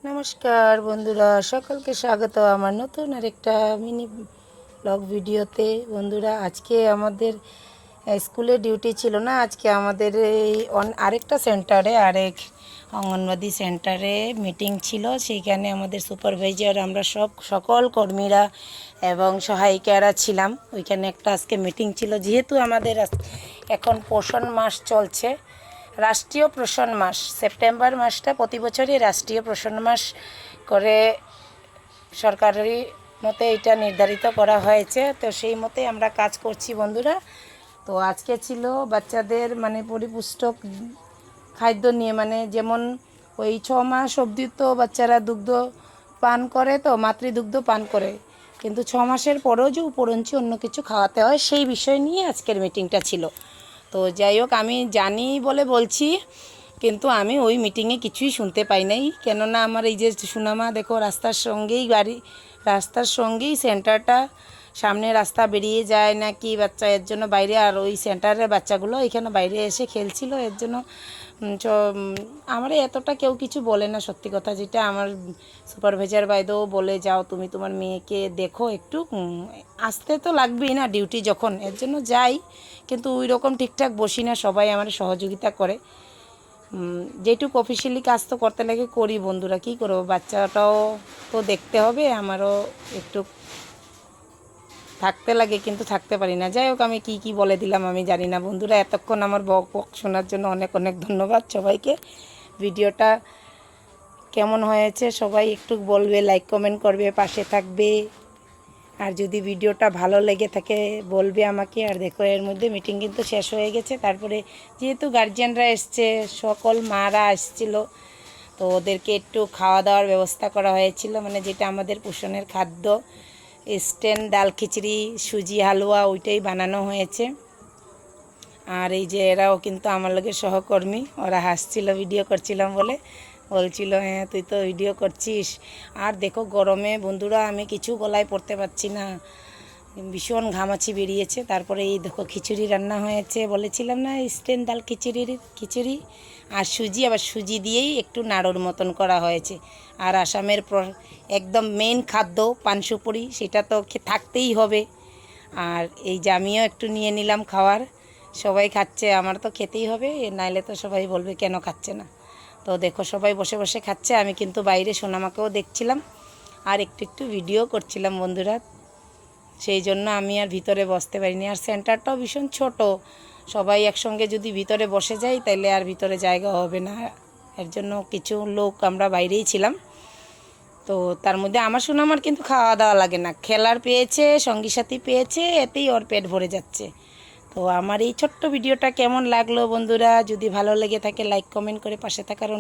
নমস্কার বন্ধুরা, সকলকে স্বাগত আমার নতুন আরেকটা মিনি ব্লগ ভিডিওতে। বন্ধুরা, আজকে আমাদের স্কুলে ডিউটি ছিল না, আজকে আমাদের এই আরেকটা সেন্টারে অঙ্গনওয়াড়ি সেন্টারে মিটিং ছিল। সেইখানে আমাদের সুপারভাইজার, আমরা সকল কর্মীরা এবং সহায়িকারা ছিলাম। ওইখানে একটা আজকে মিটিং ছিল। যেহেতু আমাদের এখন পোষণ মাস চলছে, রাষ্ট্রীয় পোষণ মাস, সেপ্টেম্বর মাসটা প্রতি বছরই রাষ্ট্রীয় পোষণ মাস করে সরকারি মতে এটা নির্ধারিত করা হয়েছে। তো সেই মতে আমরা কাজ করছি বন্ধুরা। তো আজকে ছিল বাচ্চাদের পরিপুষ্ট খাদ্য নিয়ে, যেমন ওই 6 মাস অবধি তো বাচ্চারা দুগ্ধ পান করে, তো মাতৃদুগ্ধ পান করে, কিন্তু 6 মাসের পরেও যে উপরঞ্চি অন্য কিছু খাওয়াতে হয়, সেই বিষয় নিয়ে আজকের মিটিংটা ছিল। তো যাই হোক, আমি জানি বলে বলছি, কিন্তু আমি ওই মিটিংয়ে কিছুই শুনতে পাই নাই। কেননা আমার এই যে সুনামা দেখো, রাস্তার সঙ্গেই সেন্টারটা, সামনে রাস্তা বেরিয়ে যায় নাকি বাচ্চা, এর জন্য বাইরে, আর ওই সেন্টারের বাচ্চাগুলো এখানে বাইরে এসে খেলছিল। এর জন্য আমার এতটা কেউ কিছু বলে না, সত্যি কথা যেটা। আমার সুপারভাইজার বাইদেও বলে, যাও তুমি তোমার মেয়েকে দেখো একটু, আসতে তো লাগবেই না ডিউটি যখন, এর জন্য যাই। কিন্তু ওই রকম ঠিকঠাক বসি না, সবাই আমার সহযোগিতা করে। যেটুকু অফিসিয়ালি কাজ তো করতে লাগে করি বন্ধুরা, কী করবো, বাচ্চাটাও তো দেখতে হবে, আমারও একটু থাকতে লাগে, কিন্তু থাকতে পারি না। যাই হোক, আমি কি বলে দিলাম আমি জানি না বন্ধুরা। এতক্ষণ আমার বক শোনার জন্য অনেক অনেক ধন্যবাদ সবাইকে। ভিডিওটা কেমন হয়েছে সবাই একটু বলবে, লাইক কমেন্ট করবে, পাশে থাকবে। আর যদি ভিডিওটা ভালো লেগে থাকে বলবে আমাকে। আর দেখো, এর মধ্যে মিটিং কিন্তু শেষ হয়ে গেছে। তারপরে যেহেতু গার্জিয়ানরা এসছে, সকল মারা আসছিল, তো ওদেরকে একটু খাওয়া দাওয়ার ব্যবস্থা করা হয়েছিল, যেটা আমাদের পোষণের খাদ্য, স্ট্যান্ড ডাল খিচড়ি, সুজি হালুয়া, ওইটাই বানানো হয়েছে। আর এই যে এরাও কিন্তু আমার লোকের সহকর্মী, ওরা হাসছিল ভিডিও করছিলাম বলে, বলছিল হ্যাঁ তুই তো ভিডিও করছিস। আর দেখো, গরমে বন্ধুরা আমি কিছু গলায় পড়তে পারছি না, ভীষণ ঘামাচি বেরিয়েছে। তারপরে এই দেখো, খিচুড়ি রান্না হয়েছে, বলেছিলাম না স্ট্যান্ড ডাল খিচুড়ি আর সুজি, আবার সুজি দিয়েই একটু নাড়ুর মতন করা হয়েছে। আর আসামের একদম মেন খাদ্য পানসুপুরি, সেটা তো থাকতেই হবে। আর এই যে আমিও একটু নিয়ে নিলাম খাওয়ার, সবাই খাচ্ছে, আমার তো খেতেই হবে, নাইলে তো সবাই বলবে কেন খাচ্ছে না। তো দেখো, সবাই বসে বসে খাচ্ছে, আমি কিন্তু বাইরে সোনামাকেও দেখছিলাম আর একটু ভিডিও করছিলাম বন্ধুরা। সেই জন্য আমি আর ভিতরে বসতে পারিনি। আর সেন্টারটাও ভীষণ ছোট, সবাই একসঙ্গে যদি ভিতরে বসে যাই তাহলে আর ভিতরে জায়গা হবে না। এর জন্য কিছু লোক আমরা বাইরেই ছিলাম। তো তার মধ্যে আমার সোনামার কিন্তু খাওয়া দাওয়া লাগে না, খেলার পেয়েছে, সঙ্গী সাথী পেয়েছে, এতেই ওর পেট ভরে যাচ্ছে। তো আমার এই ছোট্ট ভিডিওটা কেমন লাগলো বন্ধুরা, যদি ভালো লেগে থাকে লাইক কমেন্ট করে পাশে থাকার